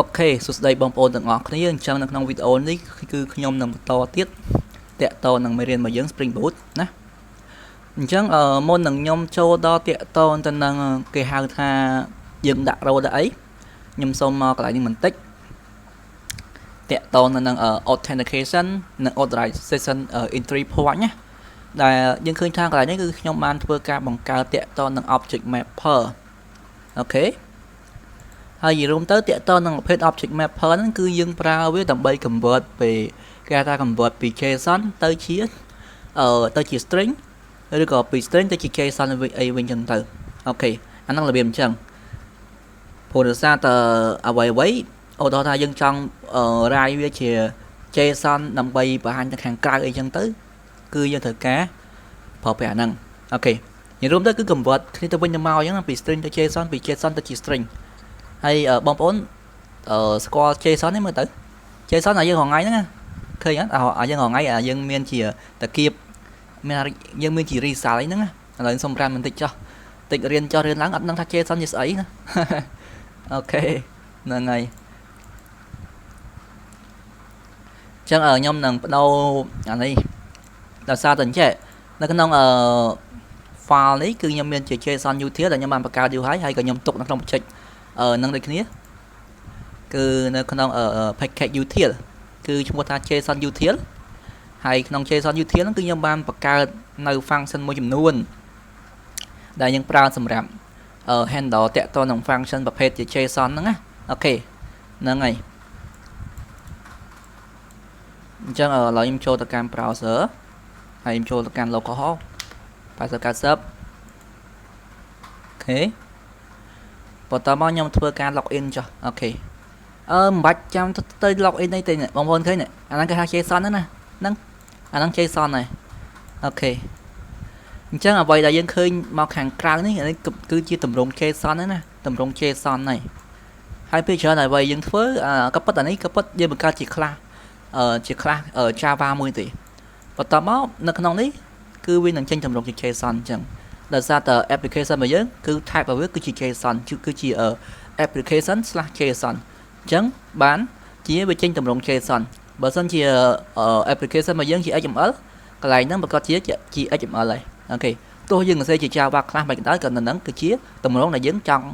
អូខេសួស្តីបងប្អូនទាំងអស់គ្នាអញ្ចឹងនៅក្នុងវីដេអូនេះគឺខ្ញុំនឹងបន្តទៀតតាក់ទងនឹងមេរៀនរបស់យើង Spring Boot ណាអញ្ចឹងមុននឹងខ្ញុំចូលដល់តាក់ទងទៅនឹងគេហៅថាយើងដាក់ role ដាក់អីខ្ញុំសូមមកកន្លែងនេះបន្តិចតាក់ទងនឹង authentication និង authorization entry point ណាដែលយើងឃើញថាកន្លែងនេះគឺខ្ញុំបានធ្វើការបង្កើតតាក់ទងនឹង object mapper អូខេហើយរួមទៅតាក់ទងនឹងប្រភេទ object mapper ហ្នឹងគឺយើងប្រើវាដើម្បី convert ពីគេហៅថា convert ពី JSON ទៅជា string ឬក៏ពី string ទៅជា JSON អីវិញចឹងទៅអូខេអាហ្នឹងរបៀបអញ្ចឹងព្រោះដោយសារតើអ្វីឧទាហរណ៍ថាយើងចង់រាយវាជា JSON ដើម្បីបង្ហាញទៅខាងក្រៅអីចឹងទៅគឺយើងត្រូវការប្រើប្រាស់អាហ្នឹងអូខេនិយាយរួមទៅគឺ convert គ្នាទៅវិញទៅមកអញ្ចឹងពី string ទៅ JSON ពី JSON ទៅជា string ហើយបងប្អូនស្គាល់ JSON នេះមើលទៅ JSON ឲ្យយើងរងថ្ងៃហ្នឹងឃើញអត់ឲ្យយើងរងថ្ងៃយើងមានជាតាគៀបមានយើងមានជា result អីហ្នឹងឥឡូវសុំ5បន្តិចចុះតិចរៀនចុះរៀនឡើងអត់ដឹងថា JSON ជាស្អីណាអូខេហ្នឹងហើយអញ្ចឹងខ្ញុំនឹងបដូរអានេះដោយសារតែអញ្ចឹងនៅក្នុងfile នេះគឺខ្ញុំមានជា JSON util ដែលខ្ញុំបានបង្កើតយូរហើយក៏ខ្ញុំទុកនៅក្នុង project នឹងដូចគ្នាគឺនៅក្នុង package util គឺឈ្មោះថា JSON util ហើយក្នុង JSON util ហ្នឹងគឺខ្ញុំបានបង្កើតនៅ function មួយចំនួនដែលយើងប្រើសម្រាប់handle តាក់ទងនឹង function ប្រភេទជា JSON ហ្នឹងណាអូខេហ្នឹងហើយអញ្ចឹងឥឡូវខ្ញុំចូលទៅកាន់ browser ហើយខ្ញុំចូលទៅកាន់ localhost 8090អូខេបន្តមកខ្ញុំធ្វើការ login ចុះអូខេមិនបាច់ចាំទៅ login អីទេបងប្អូនឃើញអាហ្នឹងគេហៅ JSON ហ្នឹងណាហ្នឹងអាហ្នឹង JSON ហើយអូខេអញ្ចឹងអ្វីដែលយើងឃើញមកខាងក្រៅនេះគឺជាតម្រង JSON ហ្នឹងណាតម្រង JSON ហើយពេលច្រើនអ្វីយើងធ្វើក៏ប៉ុតអានេះក៏ប៉ុតយើងបង្កើតជា class Java មួយទេបន្តមកនៅក្នុងនេះគឺវានឹងចេញតម្រងជា JSON អញ្ចឹងដោយសារតែ application របស់យើងគឺ type របស់វាគឺជា JSON គឺជា application/JSON អញ្ចឹងបានជាវាចេញតម្រង JSON បើសិនជា application របស់យើងជា XML កន្លែងហ្នឹងប្រកាសជា XML ហើយអូខេទោះយើងសរសេរជា Java class មិនក៏ដោយក៏នៅហ្នឹងគឺជាតម្រងដែលយើងចង់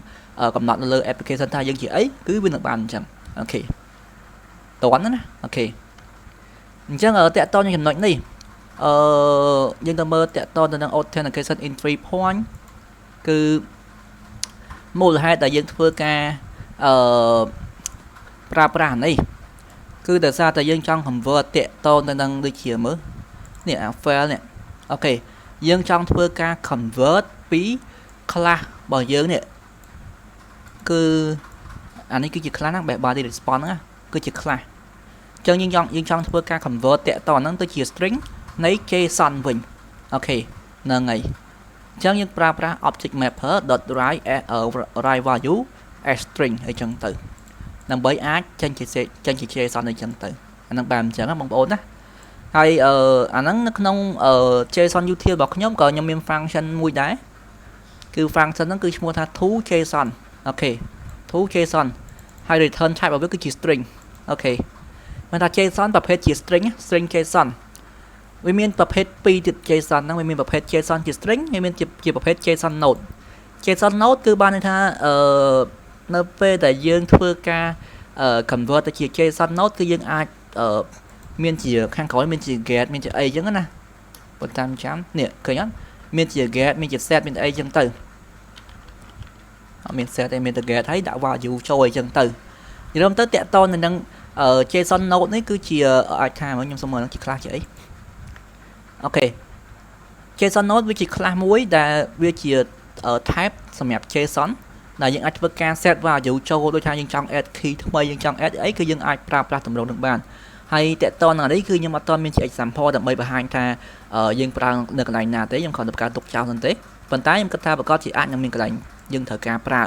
កំណត់នៅលើ application ថាយើងជាអីគឺវានឹងបានអញ្ចឹងអូខេតន់ណាអូខេអញ្ចឹងតាក់ទងនឹងចំណុចនេះយើងទៅមើលតាក់ទងទៅនឹង authentication entry point គឺមូលហេតុដែលយើងធ្វើការប្រើប្រាស់នេះគឺដោយសារតែយើងចង់ convert តាក់ទងទៅនឹងដូចជាមើលនេះអា file នេះអូខេយើងចង់ធ្វើការ convert ពី class របស់យើងនេះគឺអានេះគឺជា class ហ្នឹង body response ហ្នឹងគឺជា class អញ្ចឹងយើងចង់ធ្វើការ convert តាក់ទងហ្នឹងទៅជា string នៃ JSON វិញអូខេហ្នឹងហើយអញ្ចឹងយើងប្រើប្រាស់ object mapper .write value as string អីចឹងទៅដើម្បីអាចចេញជា JSON អីចឹងទៅអាហ្នឹងបែបអញ្ចឹងបងប្អូនណាហើយអាហ្នឹងនៅក្នុង JSON util របស់ខ្ញុំក៏ខ្ញុំមាន function មួយដែរគឺ function ហ្នឹងគឺឈ្មោះថា toJSON អូខេ toJSON ហើយ return type របស់វាគឺជា string អូខេមានថា JSON ប្រភេទជា string JSON វាមានប្រភេទ2ទៀត JSON ហ្នឹងវាមានប្រភេទ JSON ជា string ហើយមានជាប្រភេទ JSON node JSON node គឺបានន័យថានៅពេលដែលយើងធ្វើការ convert ទៅជា JSON node គឺយើងអាចមានជាខាងក្រោយមានជា get មានជាអីចឹងណាបើតាមចាំនេះឃើញអត់មានជា get មានជា set មានអីចឹងទៅអត់មាន set ទេមានតែ get ហើយដាក់ value ចូលអីចឹងទៅនិយាយទៅតាក់ទងនឹងJSON node នេះគឺជាអាចថាខ្ញុំសុំមើលនឹងជា class ជាអីអូខេ JSON node វាជា class មួយដែលវាជា type សម្រាប់ JSON ដែលយើងអាចធ្វើការ set value ចូលដូចថាយើងចង់ add key ថ្មីយើងចង់ add អីគឺយើងអាចប្រើប្រាស់តម្រងនឹងបានហើយតកតនឹងនេះគឺខ្ញុំអត់ទាន់មានជា example ដើម្បីបង្ហាញថាយើងប្រើនៅកន្លែងណាទេខ្ញុំគ្រាន់តែបង្កើតទុកចោលសិនទេប៉ុន្តែខ្ញុំគិតថាប្រកាសជាអាចនឹងមានកន្លែងយើងត្រូវការប្រើ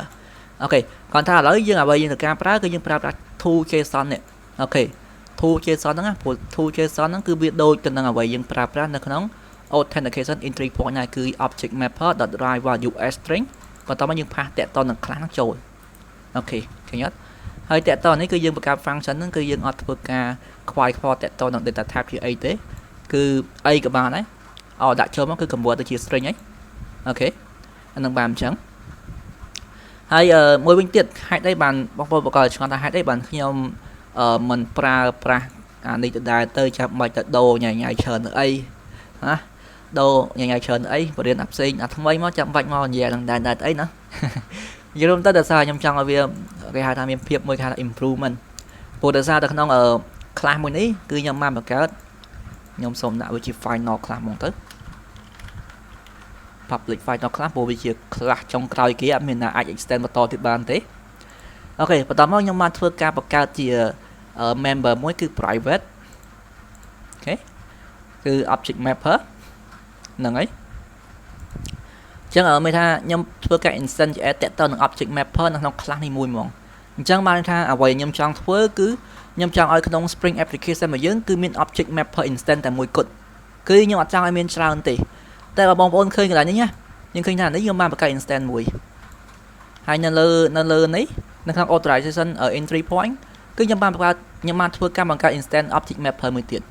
អូខេគ្រាន់តែឥឡូវយើងអ្វីយើងត្រូវការប្រើគឺយើងប្រើប្រាស់ toJSON នេះអូខេ toJSON ហ្នឹងណាព្រោះ toJSON ហ្នឹងគឺវាដូចទៅនឹងអ្វីយើងប្រើប្រាស់នៅក្នុង authentication entry point ណាគឺ object mapper .write value as string បន្តមកយើងផាសតាក់ទងនឹង class ហ្នឹងចូលអូខេឃើញអត់ ហើយតកតនេះគឺយើងបង្កើត function ហ្នឹងគឺយើងអត់ធ្វើការខ្វាយខ្វល់តកតនឹង data type ជាអីទេគឺអីក៏បានដែរដាក់ចូលមកគឺ convert ទៅជា string ហីអូខេអានឹងបានអញ្ចឹងហើយមួយវិញទៀតហេតុអីបានបងប្អូនបង្កឆ្ងល់ថាហេតុអីបានខ្ញុំមិនប្រើប្រាស់អានេះទៅដែរទៅចាំបាច់ទៅដូរញ៉ៃច្រើនទៅអីណាដូរញ៉ៃច្រើនទៅអីបរិញ្ញាអាផ្សេងអាថ្មីមកចាំបាច់មកនិយាយនឹងដែរទៅអីណានិយាយរួមទៅដោយសារខ្ញុំចង់ឲ្យវាគេហៅថាមានភាពមួយគេហៅថា improvement ព្រោះដោយសារទៅក្នុងclass មួយនេះគឺខ្ញុំបានបង្កើតខ្ញុំសូមដាក់វាជា final class ហ្មងទៅ public final class ព្រោះវាជា class ចុងក្រោយគេអត់មានណាអាច extend បន្តទៀតបានទេអូខេបន្តមកខ្ញុំបានធ្វើការបង្កើតជា member មួយគឺ private អូខេគឺ object mapper ហ្នឹងហើយចឹងមានថាខ្ញុំធ្វើការ instantiate តទៅនឹង object mapper នៅក្នុង class នេះមួយហ្មងអញ្ចឹងបានថាអ្វីខ្ញុំចង់ធ្វើគឺខ្ញុំចង់ឲ្យក្នុង Spring application របស់យើងគឺមាន object mapper instant តែមួយគត់គឺខ្ញុំអត់ចង់ឲ្យមានច្រើនទេតែបងប្អូនឃើញកន្លែងនេះណាយើងឃើញថានេះខ្ញុំបានបង្កើត instant មួយហើយនៅលើនេះនៅក្នុង authorization entry point គឺខ្ញុំបានធ្វើការបង្កើត instant object mapper មួយទៀត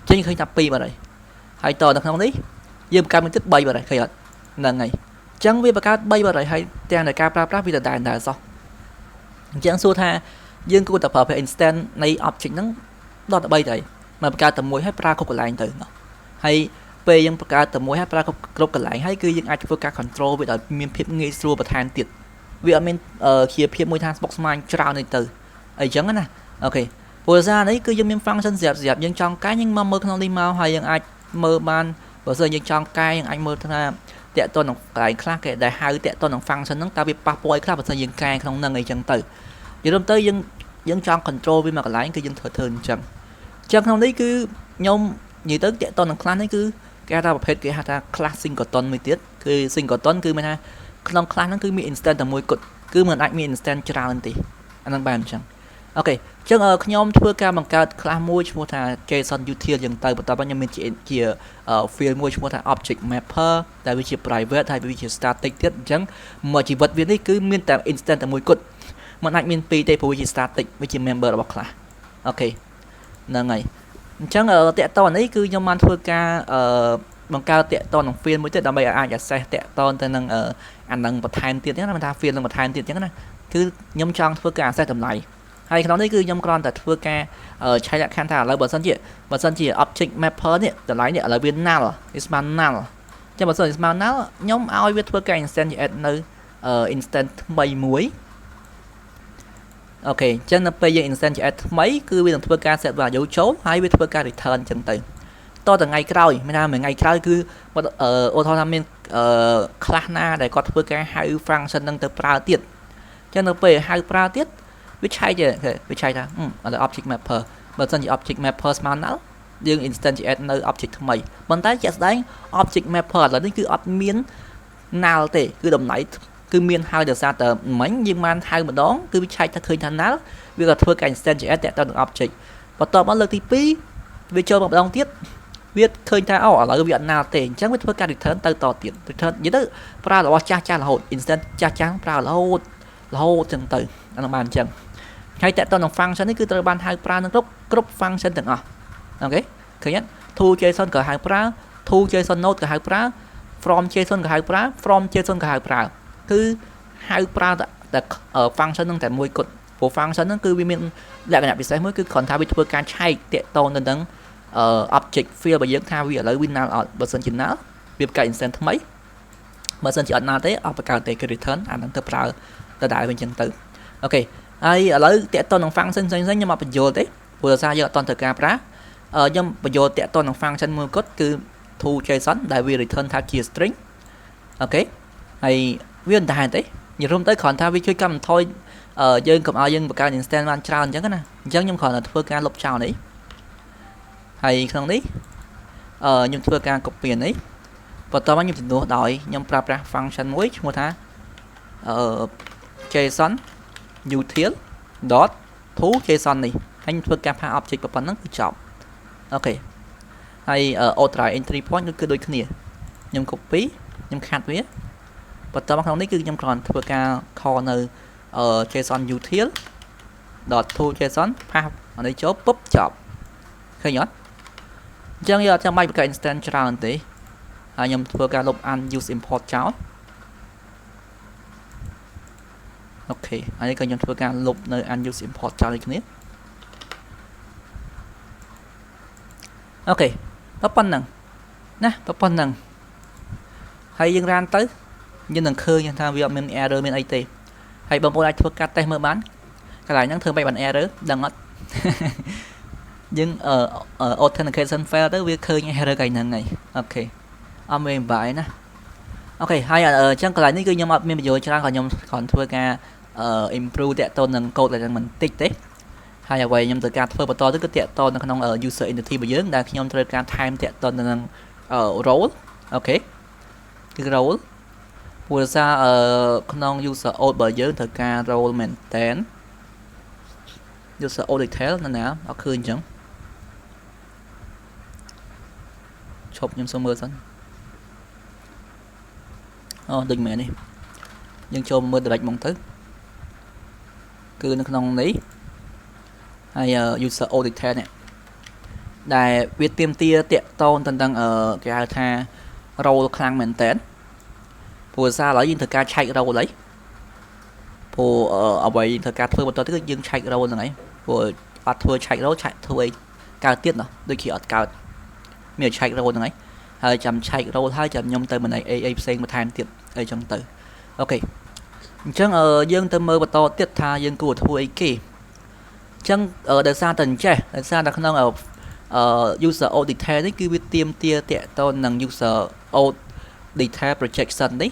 ចឹងឃើញថា2បាត់ហើយតនៅក្នុងនេះយើងបង្កើតមួយទៀត3បាត់ឃើញអត់ហ្នឹងហើយអញ្ចឹងវាបង្កើត3បាត់ហើយទាំងតែការប្រើប្រាស់វាដដែលសោះអញ្ចឹងសួរថាយើងគួរតែប្រើប្រាស់ instant នៃ object ហ្នឹងដល់ទៅ3ទៅមកបង្កើតតែមួយហើយប្រើគ្រប់កន្លែងទៅហើយពេលយើងបង្កើតតែមួយហើយប្រើគ្រប់កន្លែងហើយគឺយើងអាចធ្វើការ control វាឲ្យមានភាពងាយស្រួលបន្ថែមទៀតវាអត់មានជាភាពមួយថាស្បុកស្មាញច្រើននេះទៅអីចឹងណាអូខេព្រោះសារនេះគឺយើងមាន function ស្រាប់យើងចង់កែយើងមកមើលក្នុងនេះមកហើយយើងអាចមើលបានបើសិនយើងចង់កែយើងអាចមើលថាតាក់ទងនឹងកន្លែងខ្លះគេដែលហៅតាក់ទងនឹង function ហ្នឹងតើវាប៉ះពាល់អីខ្លះបើសិនយើងកែក្នុងហ្នឹងអីចឹងទៅនិយាយទៅយើងចង់ control វាមកកន្លែងគឺយើងធ្វើអញ្ចឹងក្នុងនេះគឺខ្ញុំនិយាយទៅតាក់ទងនឹងខ្លះនេះគឺគេហៅថាប្រភេទគេហៅថា class singleton មួយទៀតគឺ singleton គឺមានថាក្នុង class ហ្នឹងគឺមាន instant តែមួយគត់គឺមិនអាចមាន instant ច្រើនទេអាហ្នឹងបែបអញ្ចឹងអូខេអញ្ចឹងខ្ញុំធ្វើការបង្កើត class មួយឈ្មោះថា JSON util យ៉ាងទៅបន្ទាប់មកខ្ញុំមានជា field មួយឈ្មោះថា object mapper ដែលវាជា private ហើយវាជា static ទៀតអញ្ចឹងមកជីវិតវានេះគឺមានតែ instant តែមួយគត់មិនអាចមាន2ទេព្រោះវាជា static វាជា member របស់ class អូខេហ្នឹងហើយអញ្ចឹងតាក់តនេះគឺខ្ញុំបានធ្វើការបង្កើតតាក់តនឹង field មួយទៀតដើម្បីឲ្យអាច access តាក់តទៅនឹងអានឹងបន្ថែមទៀតហ្នឹងថា field នឹងបន្ថែមទៀតអញ្ចឹងណាគឺខ្ញុំចង់ធ្វើការ access តម្លៃហើយក្នុងនេះគឺខ្ញុំគ្រាន់តែធ្វើការឆែកលក្ខខណ្ឌថាឥឡូវបើសិនជា object mapper នេះតម្លៃនេះឥឡូវវា null វាស្មើ null អញ្ចឹងបើសិនជាស្មើ null ខ្ញុំឲ្យវាធ្វើការ instantiate នៅ instant ថ្មីមួយអូខេអញ្ចឹងនៅពេលយើង instantiate ថ្មីគឺវានឹងធ្វើការ set value ចូលហើយវាធ្វើការ return អញ្ចឹងទៅតទៅថ្ងៃក្រោយមានថាមួយថ្ងៃក្រោយគឺឧទាហរណ៍ថាមានclass ណាដែលគាត់ធ្វើការហៅ function នឹងទៅប្រើទៀតអញ្ចឹងនៅពេលហៅប្រើទៀតវាឆែកថាឥឡូវ object mapper បើសិនជា object mapper ស្មើ null យើង instantiate នៅ object ថ្មីប៉ុន្តែជាក់ស្ដែង object mapper ឥឡូវនេះគឺអត់មាន null ទេគឺតម្លៃគឺមានហើយដោយសារតែមិញយើងបានហៅម្ដងគឺវាឆែកថាឃើញថា null វាក៏ធ្វើការ instantiate តាក់ទងនឹង object បន្ទាប់មកលើកទី2វាចូលមកម្ដងទៀតវាឃើញថាឥឡូវវាអត់ null ទេអញ្ចឹងវាធ្វើការ return ទៅតទៀត return និយាយទៅប្រើរបស់ចាស់រហូត instant ចាស់ប្រើរហូតអញ្ចឹងទៅអានោះបានអញ្ចឹងហើយតាក់ទងនឹង function នេះគឺត្រូវបានហៅប្រើនឹងគ្រប់ function ទាំងអស់អូខេឃើញទេ to JSON ក៏ហៅប្រើ to JSON node ក៏ហៅប្រើ from JSON ក៏ហៅប្រើ from JSON ក៏ហៅប្រើគឺហៅប្រើតែ function នឹងតែមួយគត់ព្រោះ function ហ្នឹងគឺវាមានលក្ខណៈពិសេសមួយគឺគ្រាន់ថាវាធ្វើការឆែកតាក់ទងទៅនឹងobject field របស់យើងថាវាឥឡូវវា null អត់បើសិនជា null វាបង្កើត instant ថ្មីបើសិនជាអត់ null ទេអត់បង្កើតទេគឺ return អាហ្នឹងទៅប្រើដដែលវិញចឹងទៅអូខេហើយឥឡូវតាក់ទងនឹង function ផ្សេងៗខ្ញុំអត់បញ្យល់ទេព្រោះសារយើងអត់តន់ត្រូវការប្រើខ្ញុំបញ្យល់តាក់ទងនឹង function មួយគត់គឺ to JSON ដែលវា return ថាជា string អូខេហើយវាមិនដែរទេនិយាយរួមទៅគ្រាន់ថាវាជួយកាត់បន្ថយយើងកុំឲ្យយើងបង្កើត instant បានច្រើនអញ្ចឹងណាអញ្ចឹងខ្ញុំគ្រាន់តែធ្វើការលុបចោលនេះហើយក្នុងនេះខ្ញុំធ្វើការ copy នេះបន្ទាប់មកខ្ញុំជំនួសដោយខ្ញុំប្រើប្រាស់ function មួយឈ្មោះថាJSON util to JSON នេះហើយខ្ញុំធ្វើការផា object ប៉ុណ្ណឹងគឺចប់អូខេហើយ authorize entry point គឺដូចគ្នាខ្ញុំ copy ខ្ញុំខាត់វាបន្ទាប់មកក្នុងនេះគឺខ្ញុំគ្រាន់ធ្វើការ call នៅJSON util dot to json ផាសអានេះចូលពុបចប់ឃើញអត់អញ្ចឹងយើងអត់ចាំបាច់បង្កើត instance ច្រើនទេហើយខ្ញុំធ្វើការលុប unuse import ចោលអូខេហើយក៏ខ្ញុំធ្វើការលុបនៅ unuse import ចោលដូចគ្នាអូខេប៉ុណ្ណឹងណាប៉ុណ្ណឹងហើយយើងរានទៅយើងនឹងឃើញថាវាអត់មាន error មានអីទេហើយបងប្អូនអាចធ្វើការ test មើលបានកន្លែងហ្នឹងធ្វើមិនបាន error ដឹងអត់យើង authentication fail ទៅវាឃើញ error កន្លែងហ្នឹងហើយអូខេអត់មានបាយណាអូខេហើយអញ្ចឹងកន្លែងនេះគឺខ្ញុំអត់មានប្រយោជន៍ច្រើនក៏ខ្ញុំគ្រាន់ធ្វើការimprove តាក់ទងនឹង code ដែលបន្តិចទេហើយអ្វីខ្ញុំត្រូវការធ្វើបន្តទៅគឺតាក់ទងនៅក្នុង user entity របស់យើងដែលខ្ញុំត្រូវការថែមតាក់ទងទៅនឹង role អូខេគឺ role ព្រោះសារក្នុង user out របស់យើងត្រូវការ role maintain user out detail ណាអត់ឃើញអញ្ចឹងឈប់ខ្ញុំសុំមើលសិនអូដូចមែននេះយើងចូលមើល direct មកទៅគឺនៅក្នុងនេះហើយ user out detail នេះដែលវាទាមទារតាក់ទងទៅនឹងគេហៅថា role ខ្លាំងមែនតើព្រោះសារឥឡូវយើងត្រូវការឆែក role ហើយព្រោះអ្វីយើងត្រូវការធ្វើបន្តទៅគឺយើងឆែក role ហ្នឹងហើយព្រោះអត់ធ្វើឆែក role ឆែកធ្វើអីកើតទៀតណោះដូចជាអត់កើតមានឆែក role ហ្នឹងហើយចាំឆែក role ហើយចាំខ្ញុំទៅម្នាក់អីផ្សេងបន្ថែមទៀតអីចឹងទៅអូខេអញ្ចឹងយើងទៅមើលបន្តទៀតថាយើងគួរធ្វើអីគេអញ្ចឹងដោយសារតែអញ្ចេះដោយសារតែក្នុងuser out detail នេះគឺវាទាមទារតាក់ទងនឹង user out detail projection នេះ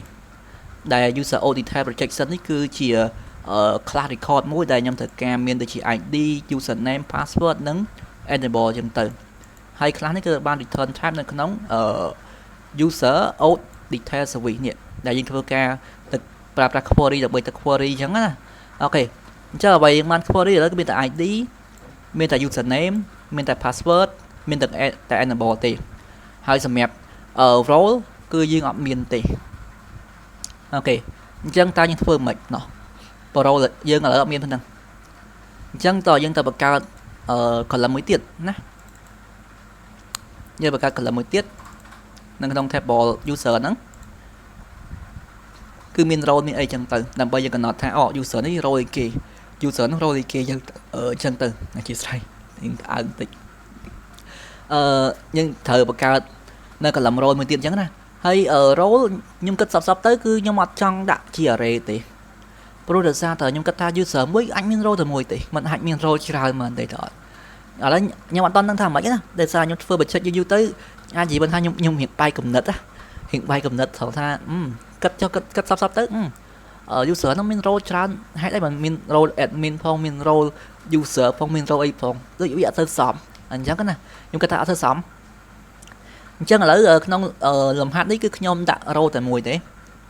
ដែល user out detail projection នេះគឺជា class record មួយដែលខ្ញុំត្រូវការមានដូចជា ID username password និង enable ចឹងទៅហើយ class នេះគឺបាន return type នៅក្នុងuser out detail service នេះដែលយើងធ្វើការទៅប្រើប្រាស់ query ដើម្បីទៅ query ចឹងណាអូខេអញ្ចឹងអ្វីយើងបាន query ឥឡូវគឺមានតែ ID មានតែ username មានតែ password មានតែ enable ទេហើយសម្រាប់role គឺយើងអត់មានទេអូខេអញ្ចឹងតើយើងធ្វើមិនណោះ role យើងឥឡូវអត់មានប៉ុណ្ណឹងអញ្ចឹងតើយើងទៅបង្កើតcolumn មួយទៀតណាយើងបង្កើត column មួយទៀតនៅក្នុង table user ហ្នឹងគឺមាន role មានអីចឹងទៅដើម្បីយើងកំណត់ថាuser នេះ role អីគេ user នោះ role អីគេយើងចឹងទៅអធិស្ឋានយើងផ្អើបន្តិចយើងត្រូវបង្កើតនៅ column role មួយទៀតចឹងណាហើយ role ខ្ញុំគិតសពទៅគឺខ្ញុំអត់ចង់ដាក់ជា array ទេព្រោះដោយសារតែខ្ញុំគិតថា user មួយអាចមាន role តែមួយទេមិនអាចមាន role ច្រើនមែនទេតើឥឡូវខ្ញុំអត់ដឹងថាម៉េចណាដោយសារខ្ញុំធ្វើ budget យូរទៅអាចនិយាយថាខ្ញុំរៀងបាយកំណត់ណារៀងបាយកំណត់ត្រូវថាគិតចុះគិតសពទៅuser នោះមាន role ច្រើនហេតុអីមិនមាន role admin ផងមាន role user ផងមាន role អីផងដូចវាអត់ទៅសមអញ្ចឹងណាខ្ញុំគិតថាអត់ទៅសមអញ្ចឹងឥឡូវក្នុងលំហាត់នេះគឺខ្ញុំដាក់ role តែមួយទេ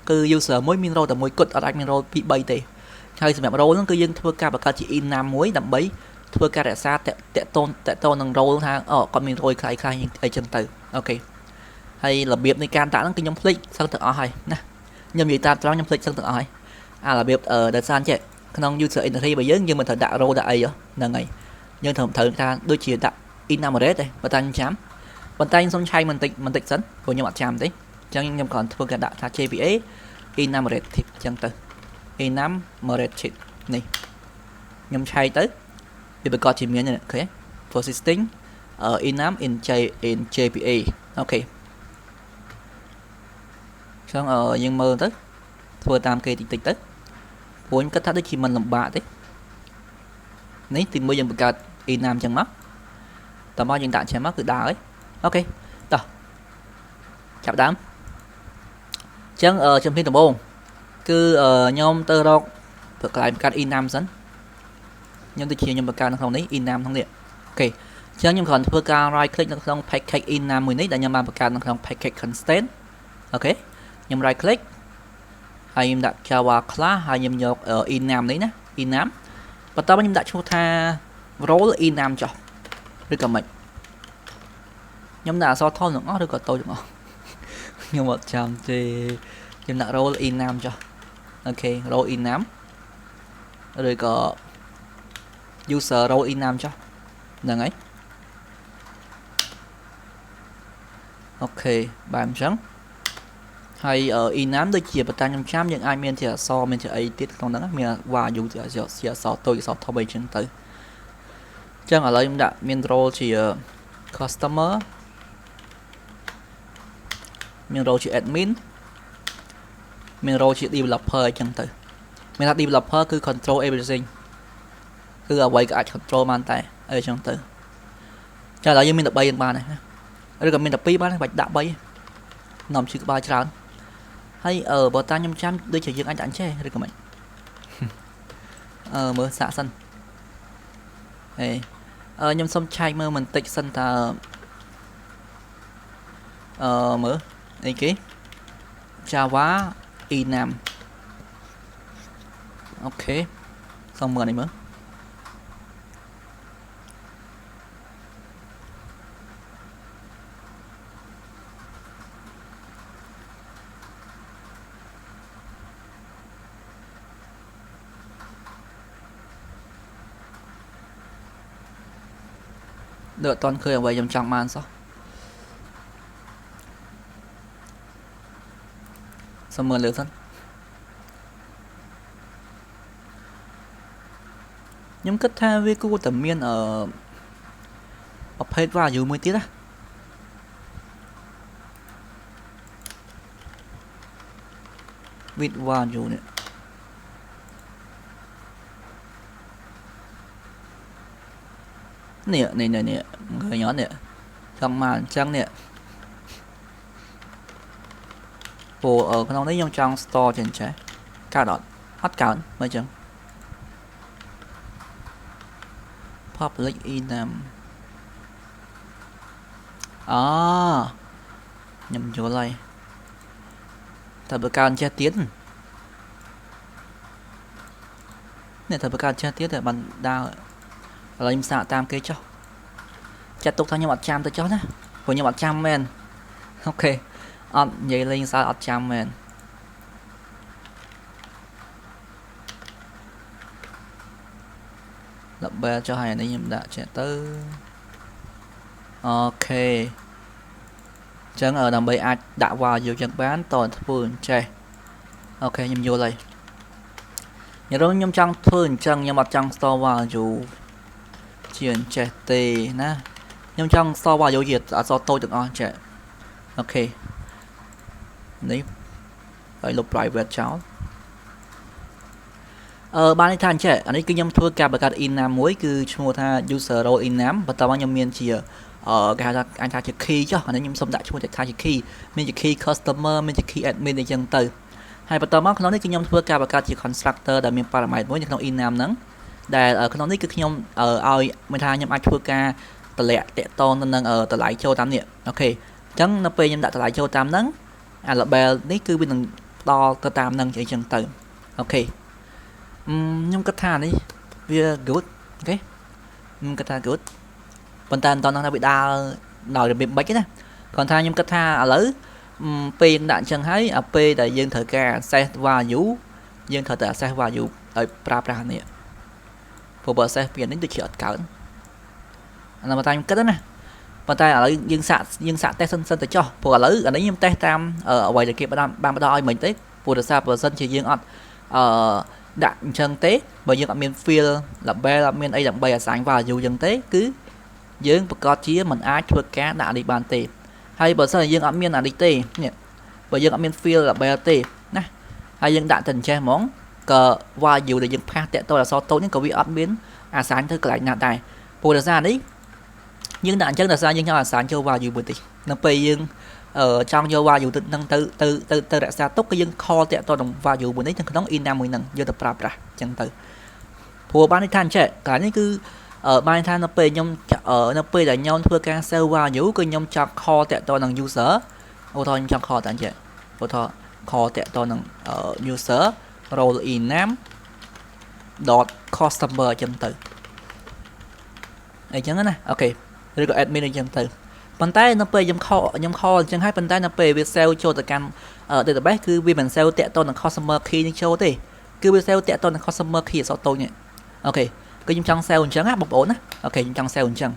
គឺ user មួយមាន role តែមួយគត់អត់អាចមាន role 2 3ទេហើយសម្រាប់ role ហ្នឹងគឺយើងធ្វើការបង្កើតជា enum មួយដើម្បីធ្វើការរក្សាតាក់ទងនឹង role ថាគាត់មាន role ខ្លះៗអីចឹងទៅអូខេហើយរបៀបនៃការដាក់ហ្នឹងគឺខ្ញុំភ្លេចសឹងទាំងអស់ហើយណាខ្ញុំនិយាយតាមត្រង់ខ្ញុំភ្លេចសឹងទាំងអស់ហើយអារបៀបដោយសារចេះក្នុង user entry របស់យើងមិនត្រូវដាក់ role ដាក់អីហ្នឹងហើយយើងត្រូវថាដូចជាដាក់ enumerate ទេបើតាចាំប៉ុន្តែខ្ញុំសុំឆែកបន្តិចសិនព្រោះខ្ញុំអត់ចាំទេអញ្ចឹងខ្ញុំគ្រាន់ធ្វើការដាក់ថា JPA enumerated អញ្ចឹងទៅ enumerated នេះខ្ញុំឆែកទៅវាប្រកាសជាមានអូខេ persisting enum in JPA អូខេចឹងយើងមើលទៅធ្វើតាមគេតិចទៅព្រោះខ្ញុំគិតថាដូចជាមិនលំបាកទេនេះទីមួយយើងបង្កើត enum ចឹងមកតើមកយើងដាក់ចេះមកគឺដើរហើយអូខេតោះចាប់ដើមចឹងជំហានដំបូងគឺខ្ញុំទៅរកកន្លែងបង្កើត enum សិនខ្ញុំដូចជាខ្ញុំបង្កើតនៅក្នុងនេះ enum ក្នុងនេះអូខេចឹងខ្ញុំគ្រាន់ធ្វើការ right click នៅក្នុង package enum មួយនេះដែលខ្ញុំបានបង្កើតនៅក្នុង package constraint អូខេខ្ញុំ right click ហើយខ្ញុំដាក់ java class ហើយខ្ញុំយក enum នេះណា enum បន្តមកខ្ញុំដាក់ឈ្មោះថា role enum ចុះឬក៏មិនខ្ញុំដាក់អក្សរធំទាំងអស់ឬក៏តូចទាំងអស់ខ្ញុំអត់ចាំទេខ្ញុំដាក់ role enum ចុះអូខេ role enum ឬក៏ user role in name ចុះហ្នឹងហើយអូខេបែបអញ្ចឹងហើយ in name ដូចជាបន្តខ្ញុំចាំយើងអាចមានជាអក្សរមានជាអីទៀតក្នុងហ្នឹងមាន value ជាអក្សរតូចអក្សរធំអីចឹងទៅអញ្ចឹងឥឡូវខ្ញុំដាក់មាន role ជា customer មាន role ជា admin មាន role ជា developer អញ្ចឹងទៅមានថា developer គឺ control everything គឺអ្វីក៏អាច control បានតែអីចឹងទៅចាឥឡូវយើងមានតែ3បានដែរឬក៏មានតែ2បានបាច់ដាក់3នាំឈឺក្បាលច្រើនហើយបើតាខ្ញុំចាំដូចជាយើងអាចដាក់ចេះឬក៏មិនមើលសាកសិនខ្ញុំសុំឆែកមើលបន្តិចសិនតើមើលអីគេ Java enum អូខេសុំមើលនេះមើលដូចអត់ទាន់ឃើញអ្វីខ្ញុំចង់បានសោះសុំមើលលើសិនខ្ញុំគិតថាវាគួរតែមានប្រភេទ value មួយទៀតណាwith value នេះនេះឃើញអត់នេះចង់មកអញ្ចឹងនេះព្រោះក្នុងនេះខ្ញុំចង់ store ចេះចេះកើតអត់កើតមើលអញ្ចឹង public enum ខ្ញុំយល់ហើយតែបើកើតចេះទៀតនេះតែបើកើតចេះទៀតតែបានដើរឥឡូវខ្ញុំសាកតាមគេចុះចាត់ទុកថាខ្ញុំអត់ចាំទៅចុះណាព្រោះខ្ញុំអត់ចាំមែនអូខេអត់និយាយលេងសើអត់ចាំមែនlabel ចុះហើយនេះខ្ញុំដាក់ចេះទៅអូខេអញ្ចឹងដើម្បីអាចដាក់ value ចឹងបានតើធ្វើអញ្ចេះអូខេខ្ញុំយល់ហើយខ្ញុំចង់ធ្វើអញ្ចឹងខ្ញុំអត់ចង់ store value ជាអញ្ចេះទេណាខ្ញុំចង់ store value ជាអក្សរតូចទាំងអស់ចេះអូខេនេះហើយលុប private ចោលបានន័យថាអញ្ចេះអានេះគឺខ្ញុំធ្វើការបង្កើត enum មួយគឺឈ្មោះថា user role enum បន្ទាប់មកខ្ញុំមានជាគេហៅថាអាចថាជា key ចុះអានេះខ្ញុំសុំដាក់ឈ្មោះថាជា key មានជា key customer មានជា key admin អីចឹងទៅហើយបន្តមកក្នុងនេះគឺខ្ញុំធ្វើការបង្កើតជា constructor ដែលមាន parameter មួយនៅក្នុង enum ហ្នឹងដែលក្នុងនេះគឺខ្ញុំឲ្យមានថាខ្ញុំអាចធ្វើការតម្លាក់តាក់ទងទៅនឹងតម្លៃចូលតាមនេះអូខេអញ្ចឹងនៅពេលខ្ញុំដាក់តម្លៃចូលតាមហ្នឹងអា label នេះគឺវានឹងផ្ដល់ទៅតាមហ្នឹងអីចឹងទៅអូខេខ្ញុំគិតថានេះវា good អូខេខ្ញុំគិតថា good ប៉ុន្តែមិនតន់ថាវាដើរដោយរបៀបម៉េចទេណាគ្រាន់ថាខ្ញុំគិតថាឥឡូវពេលដាក់អញ្ចឹងហើយពេលដែលយើងត្រូវការ access value យើងត្រូវតែ access value ដោយប្រើប្រាស់នេះព្រោះបើ access ពីនេះដូចជាអត់កើតអានោះតែខ្ញុំគិតណាប៉ុន្តែឥឡូវយើងសាក test សិនទៅចុះព្រោះឥឡូវអានេះខ្ញុំ test តាមអ្វីដែលគេបានផ្ដល់ឲ្យមិញទេព្រោះដោយសារបើសិនជាយើងអត់ដាក់អញ្ចឹងទេបើយើងអត់មាន field label អត់មានអីដើម្បី assign value អញ្ចឹងទេគឺយើងប្រកាសជាមិនអាចធ្វើការដាក់នេះបានទេហើយបើសិនជាយើងអត់មានអានេះទេនេះបើយើងអត់មាន field label ទេណាហើយយើងដាក់ទៅអញ្ចេះហ្មងក៏ value ដែលយើងផាសតាក់ទងអក្សរតូចនេះក៏វាអត់មាន assign ទៅកន្លែងណាដែរព្រោះដោយសារនេះយើងដាក់អញ្ចឹងដោយសារយើងចង់ assign ចូល value មួយតិចនៅពេលយើងចង់យក value ទៅនឹងទៅរក្សាទុកគឺយើង call តាក់ទងនឹង value មួយនេះនៅក្នុង enum មួយហ្នឹងយកទៅប្រើប្រាស់អញ្ចឹងទៅព្រោះបានន័យថាអញ្ចឹងកន្លែងនេះគឺបានថានៅពេលខ្ញុំនៅពេលដែលខ្ញុំធ្វើការ save value គឺខ្ញុំចង់ call តាក់ទងនឹង user ឧទាហរណ៍ខ្ញុំចង់ call តាអញ្ចឹងឧទាហរណ៍ call តាក់ទងនឹង user role enum .customer អញ្ចឹងទៅអញ្ចឹងណាអូខេឬក៏ admin អញ្ចឹងទៅប៉ុន្តែនៅពេលខ្ញុំ call អញ្ចឹងហើយប៉ុន្តែនៅពេលវា save ចូលទៅកាន់ database គឺវាមិន save តាក់ទងនឹង customer key នេះចូលទេគឺវា save តាក់ទងនឹង customer key អក្សរតូចនេះអូខេ គឺខ្ញុំចង់ save អញ្ចឹងណាបងប្អូនណាអូខេខ្ញុំចង់ save អញ្ចឹង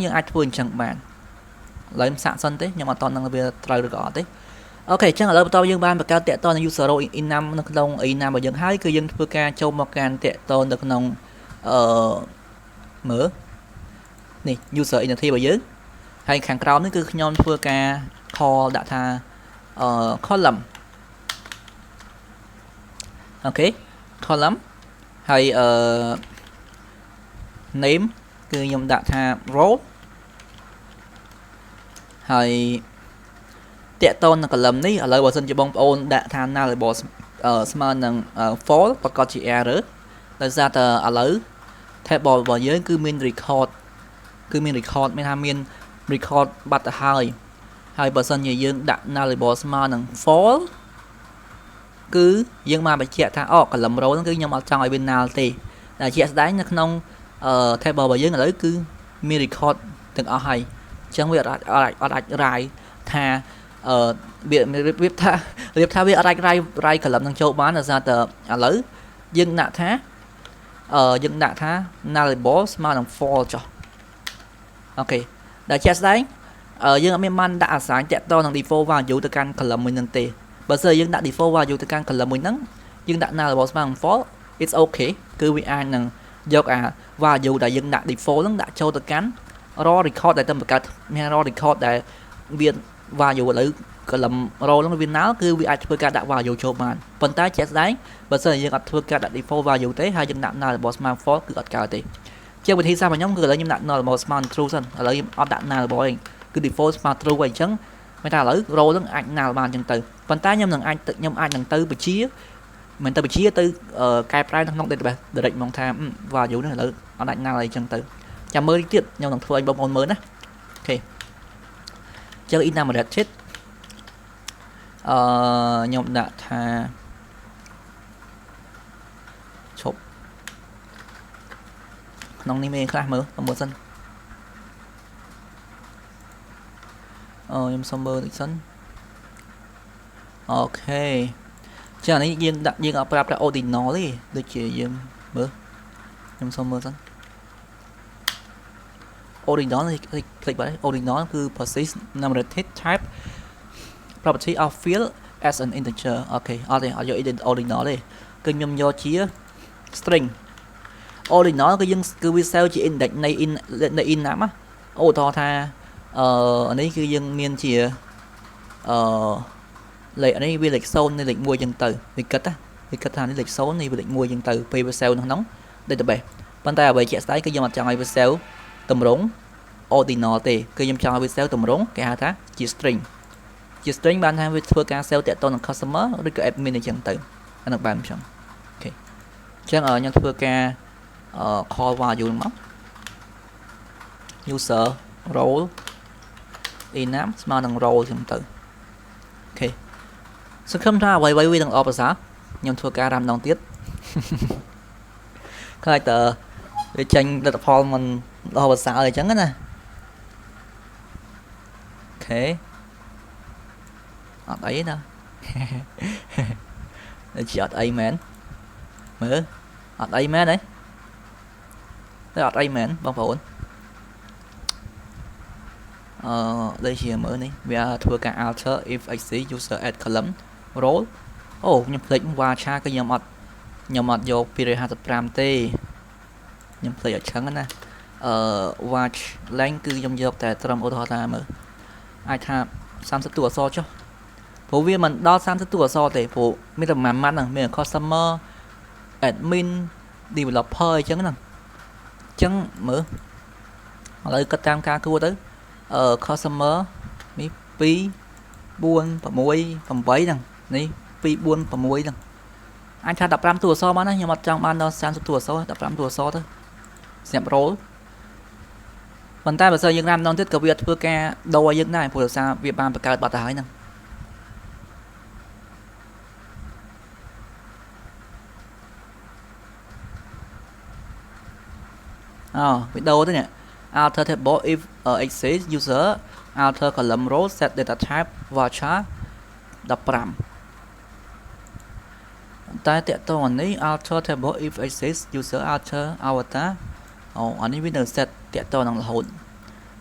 យើងអាចធ្វើអញ្ចឹងបានឥឡូវខ្ញុំសាកសិនទេខ្ញុំអត់តន់នឹងវាត្រូវឬក៏អត់ទេអូខេអញ្ចឹងឥឡូវបន្តយើងបានបង្កើតតាក់ទងនឹង user role enum នៅក្នុង enum របស់យើងហើយគឺយើងធ្វើការចូលមកកាន់តាក់ទងនៅក្នុងមើលនេះ user entity របស់យើងហើយខាងក្រោមនេះគឺខ្ញុំធ្វើការ call ដាក់ថា column អូខេ column ហើយname គឺខ្ញុំដាក់ថា role ហើយតាក់ទងនឹង column នេះឥឡូវបើសិនជាបងប្អូនដាក់ថា null របស់ស្មើនឹង false ប្រកាសជា error ដោយសារតែឥឡូវ table របស់យើងគឺមាន record មានថាមាន record បាត់ទៅហើយបើសិនជាយើងដាក់ null របស់ស្មើនឹង false គឺយើងមកបញ្ជាក់ថាcolumn row ហ្នឹងគឺខ្ញុំអត់ចង់ឲ្យវា null ទេដែលជាក់ស្ដែងនៅក្នុងtable របស់យើងឥឡូវគឺមាន record ទាំងអស់ហើយអញ្ចឹងវាអត់អាចរាយថាវារៀបថាវាអត់អាចរាយ column នឹងចូលបានដោយសារតែឥឡូវយើងដាក់ថាnull label ស្មើនឹង false ចុះអូខេដែលជាក់ស្ដែងយើងអត់មានបានដាក់ assign តាក់ទងនឹង default value ទៅកាន់ column មួយហ្នឹងទេបើសិនយើងដាក់ default value ទៅកាន់ column មួយហ្នឹងយើងដាក់ null label ស្មើនឹង false it's okay គឺវាអាចនឹងយកអា value ដែលយើងដាក់ default ហ្នឹងដាក់ចូលទៅកាន់ raw record ដែលតែបង្កើតមាន raw record ដែលវា value ឥឡូវ column row ហ្នឹងវា null គឺវាអាចធ្វើការដាក់ value ចូលបានប៉ុន្តែជាក់ស្ដែងបើសិនជាយើងអត់ធ្វើការដាក់ default value ទេហើយយើងដាក់ null label ស្មើ false គឺអត់កើតទេជាវិធីសាស្ត្ររបស់ខ្ញុំគឺឥឡូវខ្ញុំដាក់ null label ស្មើនឹង true សិនឥឡូវខ្ញុំអត់ដាក់ null label ទេគឺ default ស្មើ true ហើយអញ្ចឹងមានថាឥឡូវ row ហ្នឹងអាច null បានអញ្ចឹងទៅប៉ុន្តែខ្ញុំអាចនឹងទៅបញ្ជាមិនទៅបញ្ជាទៅកែប្រែក្នុង database direct ហ្មងថា value នេះឥឡូវអត់អាច null អីអញ្ចឹងទៅចាំមើលទៀតខ្ញុំនឹងធ្វើឲ្យបងប្អូនមើលណាអូខេចុះ enumerate sheet ខ្ញុំដាក់ថាឈប់ក្នុងនេះមានខ្លះមើលសិនខ្ញុំសុំមើលតិចសិនអូខេចានេះយើងអត់ប្រាប់ថា ordinal ទេដូចជាយើងមើលខ្ញុំសុំមើលសិន ordinal នេះคลิกបាទ ordinal គឺ persist numerated type property of field as an integer អូខេអត់ទេអត់យក ordinal ទេគឺខ្ញុំយកជា string ordinal គឺវា save ជា index នៃ enum ណាឧទាហរណ៍ថានេះគឺយើងមានជាលេខនេះវាលេខ0នៃលេខ1ចឹងទៅវាគិតថានេះលេខ0នេះវាលេខ1ចឹងទៅពេលវា save ក្នុង database ប៉ុន្តែអ្វីជាក់ស្ដែងគឺខ្ញុំអត់ចង់ឲ្យវា save តម្រង ordinal ទេគឺខ្ញុំចង់ឲ្យវា save តម្រងគេហៅថាជា string បានថាវាធ្វើការ save តាក់ទងនឹង customer ឬក៏ admin អញ្ចឹងទៅអានោះបានអញ្ចឹងអូខេអញ្ចឹងខ្ញុំធ្វើការ call value មក user role enum ស្មើនឹង role អញ្ចឹងទៅអូខេសង្ឃឹមថាអ្វីវានឹងល្អប្រសើរខ្ញុំធ្វើការរ៉ាំដងទៀតខ្លាចតើវាចេញលទ្ធផលមិនល្អប្រសើរអញ្ចឹងណាអូខេអត់អីណាជាអត់អីមែនមើលអត់អីមែនទេតែអត់អីមែនបងប្អូនដូចជាមើលនេះវាធ្វើការ alter if exist user add column role ខ្ញុំភ្លេច varchar គឺខ្ញុំអត់យក255ទេខ្ញុំភ្លេចឲ្យឆឹងណាwatch length គឺខ្ញុំយកតែត្រឹមឧទាហរណ៍ថាមើលអាចថា30តួអក្សរចុះព្រោះវាមិនដល់30តួអក្សរទេព្រោះមានតែប្រហែលម៉ាត់ហ្នឹងមាន customer admin developer អញ្ចឹងហ្នឹងអញ្ចឹងមើលឥឡូវគិតតាមការគួរទៅcustomer នេះ2 4 6 8ហ្នឹងនេះ2 4 6ហ្នឹងអាចថា15តួអក្សរបានណាខ្ញុំអត់ចង់បានដល់30តួអក្សរ15តួអក្សរទៅសម្រាប់ role ប៉ុន្តែបើសិនយើងរ៉ាំដងទៀតក៏វាធ្វើការដូរឲ្យយើងដែរព្រោះដោយសារវាបានបង្កើតបាត់ទៅហើយហ្នឹងវីដេអូទៅនេះ alter table if exist user alter column row set data type varchar 15 តែតកតងនេះ alter table if exists user alter avatar អូអានេះវានៅ set តកតងនឹងរហូត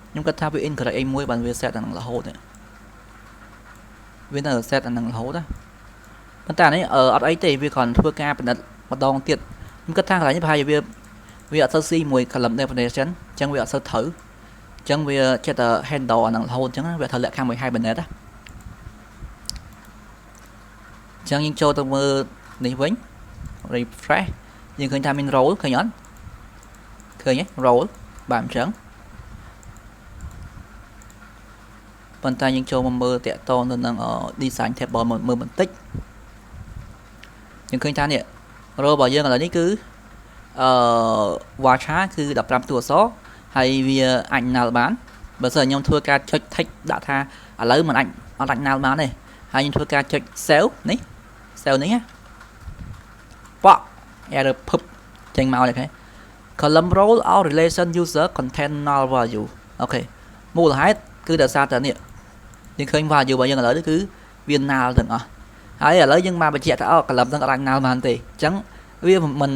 ខ្ញុំគិតថាវា incorrect អីមួយបានវា set នឹងរហូតវានៅ set អានឹងរហូតណាប៉ុន្តែនេះអត់អីទេវាគ្រាន់ធ្វើការពិនិត្យម្ដងទៀតខ្ញុំគិតថាកន្លែងនេះប្រហែលជាវាអត់សូវស៊ីមួយ column definition អញ្ចឹងវាអត់សូវត្រូវអញ្ចឹងវាចិត្តតែ handle អានឹងរហូតអញ្ចឹងវាត្រូវលក្ខខណ្ឌមួយ hibernate ណាអញ្ចឹងយើងចូលទៅមើលនេះវិញ refresh យើងឃើញថាមាន role ឃើញអត់ឃើញទេ role បាទអញ្ចឹងប៉ុន្តែយើងចូលមកមើលតាក់ទងទៅនឹង design table មើលបន្តិចយើងឃើញថានេះ role របស់យើងឥឡូវនេះគឺvarchar គឺ15តួអក្សរហើយវាអាច null បានបើសិនខ្ញុំធ្វើការចុច text ដាក់ថាឥឡូវមិនអាច null បានទេហើយខ្ញុំធ្វើការចុច save នេះ save នេះប៉ក់ error ភឹបចេញមកនេះ column role or relation user contain null value អូខេមូលហេតុគឺដោយសារតែនេះយើងឃើញ value របស់យើងឥឡូវនេះគឺវា null ទាំងអស់ហើយឥឡូវយើងមកបញ្ជាក់ថា column ទាំងអត់អាច null បានទេអញ្ចឹងវាមិ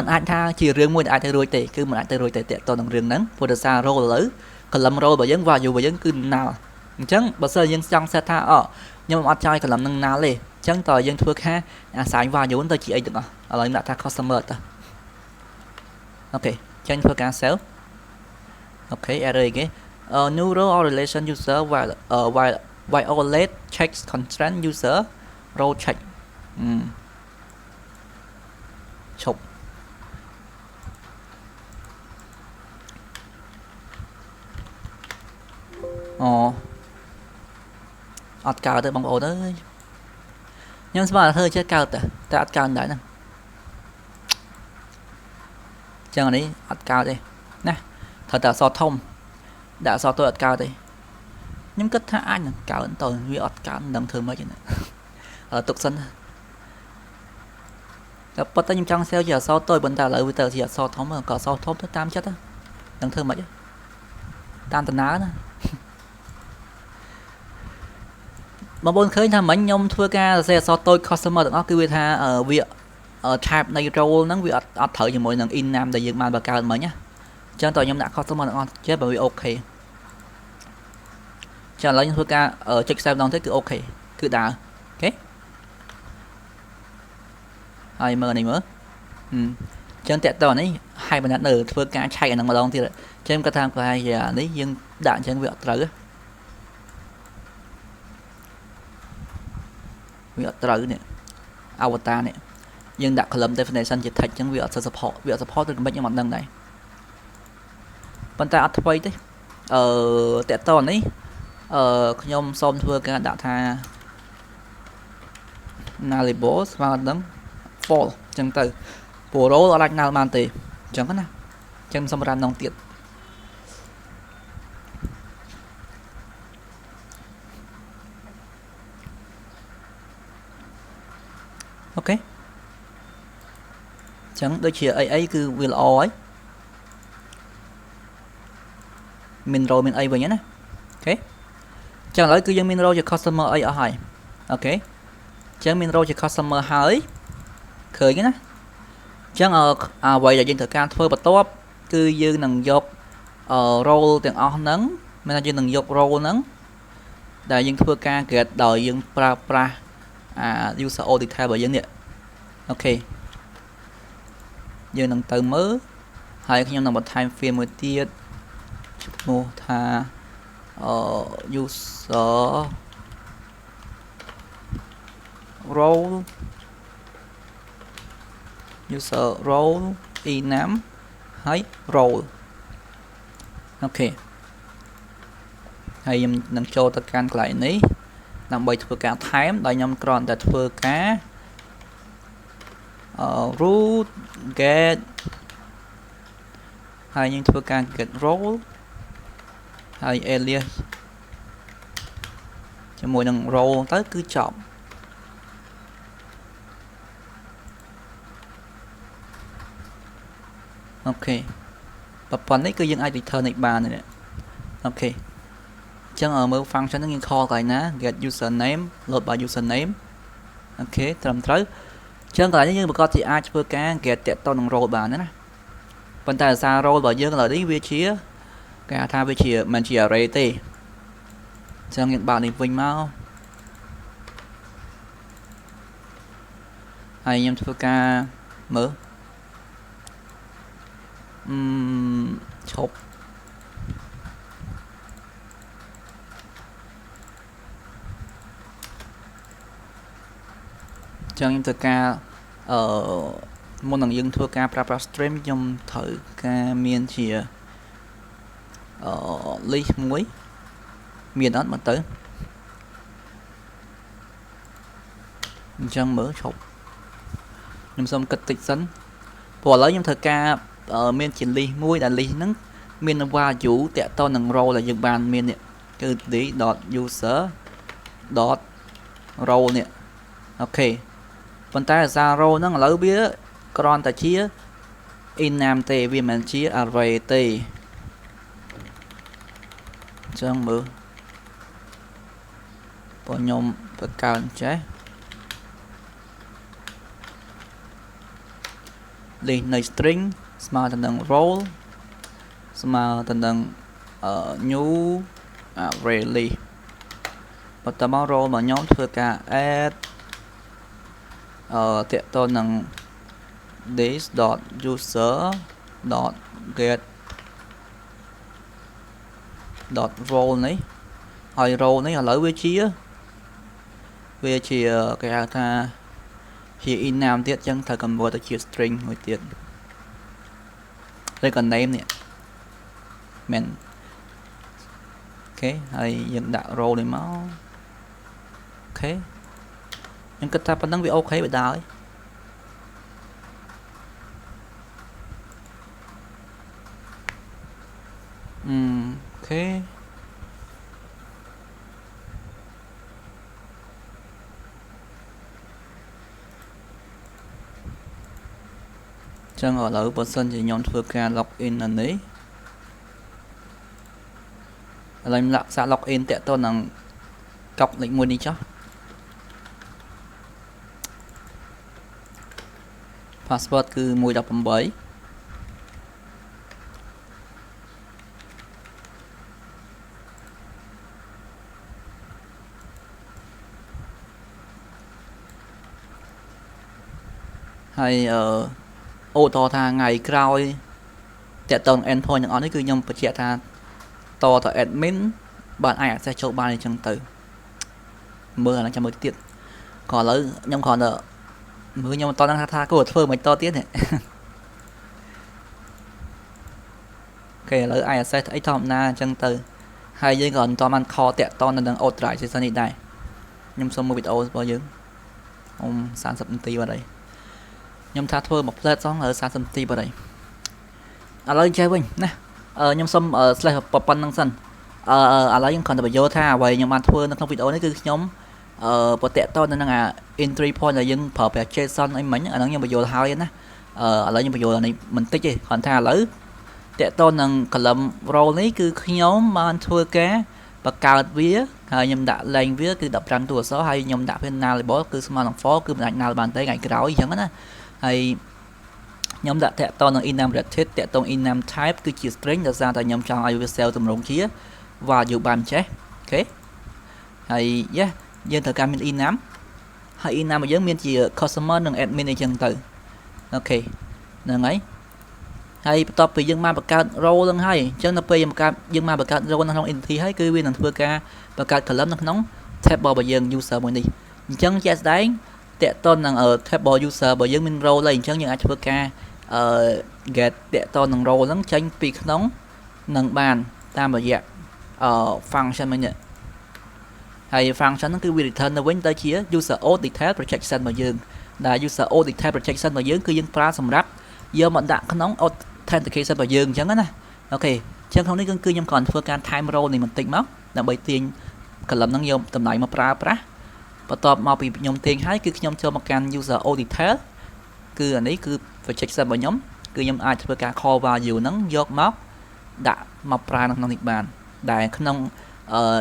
នអាចថាជារឿងមួយដែលអាចទៅរួចទេគឺមិនអាចទៅរួចទេតទៅនឹងរឿងហ្នឹងព្រោះដោយសារ role ឥឡូវ column role របស់យើង value របស់យើងគឺ null អញ្ចឹងបើសិនយើងចង់ set ថាខ្ញុំអត់ចង់ឲ្យ column នឹង null ទេអញ្ចឹងតើយើងធ្វើការ assign value ទៅជាអីទាំងអស់ឥឡូវដាក់ថា customer ទៅអូខេចេញធ្វើការ save អូខេ error គេnew role or relation user violate checks constraint user role check ឈប់អត់កើតទេបងប្អូនអើយខ្ញុំស្មានថាធ្វើចេះកើតតែអត់កើតដែរហ្នឹងចឹងនេះអត់កើតទេណាត្រូវតែអក្សរធំដាក់អក្សរតូចអត់កើតទេខ្ញុំគិតថាអាចនឹងកើតតើវាអត់កើតមិនដឹងធ្វើម៉េចទេទុកសិនតែប៉ុន្តែខ្ញុំចង់ sell ជាអក្សរតូចប៉ុន្តែឥឡូវវាទៅជាអក្សរធំក៏អក្សរធំទៅតាមចិត្តនឹងធ្វើម៉េចតាមដំណើរណាបងប្អូនឃើញថាមិញខ្ញុំធ្វើការសរសេរអក្សរតូច customer ទាំងអស់គឺវាថាវា type នៃ role ហ្នឹងវាអត់ត្រូវជាមួយនឹង in name ដែលយើងបានបង្កើតមិញណាអញ្ចឹងតើខ្ញុំដាក់ customer ទាំងអស់ចេះបើវាអូខេចឹងឥឡូវខ្ញុំធ្វើការចុច save ម្ដងទៀតគឺអូខេគឺដើរអូខេហើយមើលនេះមើលអញ្ចឹងតើតើនេះ hibernate នៅធ្វើការឆែកអាហ្នឹងម្ដងទៀតអញ្ចឹងគាត់ថាប្រហែលជានេះយើងដាក់អញ្ចឹងវាអត់ត្រូវវាអត់ត្រូវនេះ avatar នេះយើងដាក់ column definition ជា text អញ្ចឹងវាអត់ support វាអត់ support ឬមិនខ្ញុំអត់ដឹងដែរប៉ុន្តែអត់ថ្មីទេតើតើនេះខ្ញុំសូមធ្វើការដាក់ថា nullable ស្មើនឹង false អញ្ចឹងទៅព្រោះ role អត់អាច null បានទេអញ្ចឹងណាអញ្ចឹងសម្រាប់នងទៀតអូខេអញ្ចឹងដូចជាអីគឺវាល្អហើយមាន role មានអីវិញណាអូខេចឹងឥឡូវគឺយើងមាន role ជា customer អីអស់ហើយអូខេចឹងមាន role ជា customer ហើយឃើញណាចឹងអ្វីដែលយើងត្រូវការធ្វើបន្ទាប់គឺយើងនឹងយក role ទាំងអស់ហ្នឹងមានថាយើងនឹងយក role ហ្នឹងដែលយើងធ្វើការ create ដោយយើងប្រើប្រាស់user o detail របស់យើងនេះអូខេយើងនឹងទៅមើលហើយខ្ញុំនឹងបន្ថែម field មួយទៀតឈ្មោះថា user role enum ហើយ role អូខេហើយខ្ញុំនឹងចូលទៅកាន់កន្លែងនេះដើម្បីធ្វើការថែមដោយខ្ញុំគ្រាន់តែធ្វើការ root get ហើយយើងធ្វើការ get role ហើយ alias ជាមួយនឹង role ទៅគឺចប់អូខេប្រព័ន្ធនេះគឺយើងអាច return នេះបាននេះអូខេអញ្ចឹងមើល function ហ្នឹងយើង call កន្លែងណា get username load by username អូខេត្រឹមត្រូវ ចឹងកន្លែងនេះយើងប្រកាសជាអាចធ្វើការ get តាក់ទងនឹង role បានណាប៉ុន្តែសារ role របស់យើងឥឡូវនេះវាជាគេថាវាជាមិនជា array ទេចឹងយើងបើកនេះវិញមកហើយខ្ញុំធ្វើការមើលឈប់ចឹងខ្ញុំធ្វើការមុននឹងយើងធ្វើការប្រើប្រាស់ stream ខ្ញុំត្រូវការមានជា list មួយមានអត់មកទៅអញ្ចឹងមើលឈប់ខ្ញុំសុំគិតតិចសិនព្រោះឥឡូវខ្ញុំធ្វើការមានជា list មួយដែល list ហ្នឹងមាន value តាក់ទងនឹង role ដែលយើងបានមាននេះគឺ d.user.role នេះអូខេប៉ុន្តែសារ role ហ្នឹងឥឡូវវាគ្រាន់តែជា enum ទេវាមិនជា array ទេអញ្ចឹងមើលបើខ្ញុំបង្កើនចេះ list នៃ string ស្មើទៅនឹង role ស្មើទៅនឹង new array list បន្ទាប់មក role របស់ខ្ញុំធ្វើការ add តាក់ទងនឹង this.user.get .role នេះហើយ role នេះឥឡូវវាជាគេហៅថាជា enum ទៀតចឹងត្រូវ convert ទៅជា string មួយទៀតឬក៏ name នេះមែនអូខេហើយយើងដាក់ role នេះមកអូខេខ្ញុំគិតថាប៉ុណ្្នឹងវាអូខេបើដែរអូខេចឹងឥឡូវបើសិនជាខ្ញុំធ្វើការ login នៅនេះឥឡូវខ្ញុំសាក login តាក់ទងនឹងកុកលេខ1នេះចុះ password គឺ 118 ហើយអូតថាថ្ងៃក្រោយតាក់ទង endpoint ទាំងអស់នេះគឺខ្ញុំបញ្ជាក់ថាតទៅ admin បានអាច access ចូលបានអញ្ចឹងទៅមើលអានេះចាំមើលទៀតក៏ឥឡូវខ្ញុំគ្រាន់តែមើលខ្ញុំមិនតដឹងថាគួរធ្វើមិនតទៀតនេះអូខេឥឡូវ access អីធម្មតាអញ្ចឹងទៅហើយយើងក៏មិនតបានខតាក់ទងនៅនឹង authorization នេះដែរខ្ញុំសូមមើលវីដេអូរបស់យើង30 នាទីបាត់ហើយខ្ញុំថាធ្វើមួយផ្លែតសង30 នាទីបាត់ហើយឥឡូវចេះវិញណាខ្ញុំសុំ slash ប៉ុណ្្នឹងសិនឥឡូវខ្ញុំគ្រាន់តែបញ្យល់ថាអ្វីខ្ញុំបានធ្វើនៅក្នុងវីដេអូនេះគឺខ្ញុំប្រតាក់តទៅនឹងអា entry point ដែលយើងប្រើប្រាស់ JSON អីមិញអាហ្នឹងខ្ញុំបញ្យល់ហើយណាឥឡូវខ្ញុំបញ្យល់អានេះបន្តិចទេគ្រាន់ថាឥឡូវតាក់ទងនឹង column row នេះគឺខ្ញុំបានធ្វើការបង្កើតវាហើយខ្ញុំដាក់ length វាគឺ15តួអក្សរហើយខ្ញុំដាក់ nullable គឺស្មើនឹង for គឺមិនអាច null បានទេថ្ងៃក្រោយអញ្ចឹងណាហើយខ្ញុំដាក់តាក់ទងនឹង enumerated តាក់ទង enum type គឺជា string ដោយសារតែខ្ញុំចង់ឲ្យវា cell តម្រង់ជា value បានចេះអូខេហើយយើងត្រូវការមាន enum ហើយ enum របស់យើងមានជា customer និង admin អីចឹងទៅអូខេហ្នឹងហើយបន្ទាប់ពីយើងបានបង្កើត role ហ្នឹងហើយអញ្ចឹងនៅពេលយើងបានបង្កើត role នៅក្នុង entity ហើយគឺវានឹងធ្វើការបង្កើត column នៅក្នុង table របស់យើង user មួយនេះអញ្ចឹងជាក់ស្ដែងតាក់ទងនឹង table user របស់យើងមាន role ហើយអញ្ចឹងយើងអាចធ្វើការget តាក់ទងនឹង role ហ្នឹងចេញពីក្នុងនឹងបានតាមរយៈfunction មួយនេះហើយ function ហ្នឹងគឺវា return ទៅវិញទៅជា user o detail projection របស់យើងដែល user o detail projection របស់យើងគឺយើងប្រើសម្រាប់យកមកដាក់ក្នុង authentication របស់យើងអញ្ចឹងណាអូខេអញ្ចឹងក្នុងនេះគឺខ្ញុំគ្រាន់ធ្វើការ time role នេះបន្តិចមកដើម្បីទាញ column ហ្នឹងយកតម្លៃមកប្រើប្រាស់បន្ទាប់មកពីខ្ញុំទាញហើយគឺខ្ញុំចូលមកកាន់ user o detail គឺអានេះគឺ projection របស់ខ្ញុំគឺខ្ញុំអាចធ្វើការ call value ហ្នឹងយកមកដាក់មកប្រើនៅក្នុងនេះបានដែលក្នុង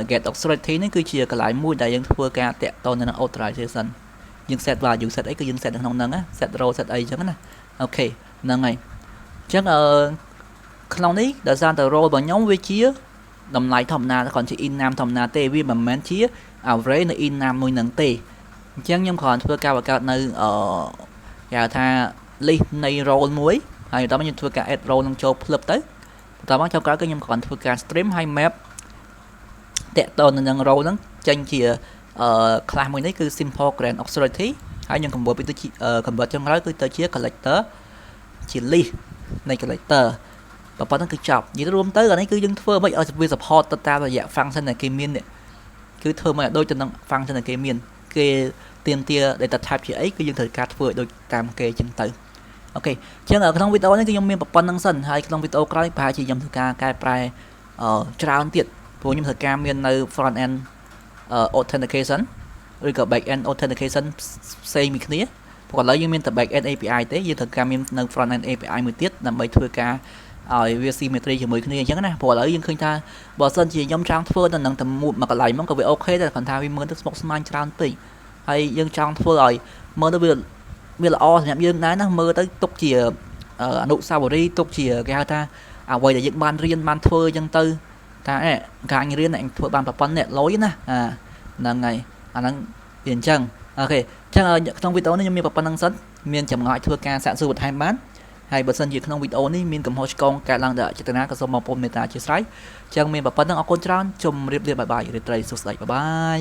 get authority នេះគឺជាកន្លែងមួយដែលយើងធ្វើការតាក់ទងនៅនឹង authorization យើង set value set អីគឺយើង set នៅក្នុងហ្នឹងណា set row set អីចឹងណាអូខេហ្នឹងហើយអញ្ចឹងក្នុងនេះដោយសារតែ row របស់ខ្ញុំវាជាតម្លៃធម្មតាគ្រាន់ជា in name ធម្មតាទេវាមិនមែនជា array នៅ in name មួយហ្នឹងទេអញ្ចឹងខ្ញុំគ្រាន់ធ្វើការបង្កើតនៅគេហៅថា list នៃ role មួយហើយបន្តមកខ្ញុំធ្វើការ add role នឹងចូលផ្លឹបទៅបន្តមកចុងក្រោយគឺខ្ញុំគ្រាន់ធ្វើការ stream ហើយ map តាក់ទងនឹង role ហ្នឹងចេញជា class មួយនេះគឺ simple grand authority ហើយខ្ញុំ convert ទៅជា convert ចុងក្រោយគឺទៅជា collector ជា list នៃ collector ប៉ុណ្ណឹងគឺចប់និយាយរួមទៅអានេះគឺយើងធ្វើមិនឲ្យវា support ទៅតាមរយៈ function ដែលគេមាននេះគឺធ្វើមកដូចទៅនឹង function ដែលគេមានគេទាមទារ data type ជាអីគឺយើងត្រូវការធ្វើដូចតាមគេចឹងទៅអូខេអញ្ចឹងក្នុងវីដេអូនេះគឺខ្ញុំមានប៉ុណ្្នឹងសិនហើយក្នុងវីដេអូក្រោយប្រហែលជាខ្ញុំធ្វើការកែប្រែច្រើនទៀតព្រោះខ្ញុំធ្វើការមាននៅ front end authentication ឬក៏ back end authentication ផ្សេងមួយគ្នាព្រោះឥឡូវយើងមានតែ back end API ទេយើងត្រូវការមាននៅ front end API មួយទៀតដើម្បីធ្វើការឲ្យវា symmetry ជាមួយគ្នាអញ្ចឹងណាព្រោះឥឡូវយើងឃើញថាបើសិនជាខ្ញុំចង់ធ្វើទៅនឹងតែមួមកន្លែងមកក៏វាអូខេដែរគ្រាន់ថាវាមើលទៅស្មុគស្មាញច្រើនពេកហើយយើងចង់ធ្វើឲ្យមើលទៅវាល្អសម្រាប់យើងដែរណាមើលទៅទុកជាអនុស្សាវរីយ៍ទុកជាគេហៅថាអ្វីដែលយើងបានរៀនបានធ្វើអញ្ចឹងទៅថាការអញរៀនអញធ្វើបានប្រព័ន្ធអ្នកលុយណាហ្នឹងហើយអាហ្នឹងវាអញ្ចឹងអូខេអញ្ចឹងក្នុងវីដេអូនេះខ្ញុំមានប៉ុណ្្នឹងសិនមានចម្ងល់ធ្វើការសាកសួរបន្ថែមបានហើយបើសិនជាក្នុងវីដេអូនេះមានកំហុសឆ្គងកើតឡើងដោយអចេតនាក៏សូមបងប្អូនមេត្តាអធិស្ឋានអញ្ចឹងមានប៉ុណ្្នឹងអរគុណច្រើនជម្រាបលាបាយបាយរីត្រីសុខស្ដីបាយបាយ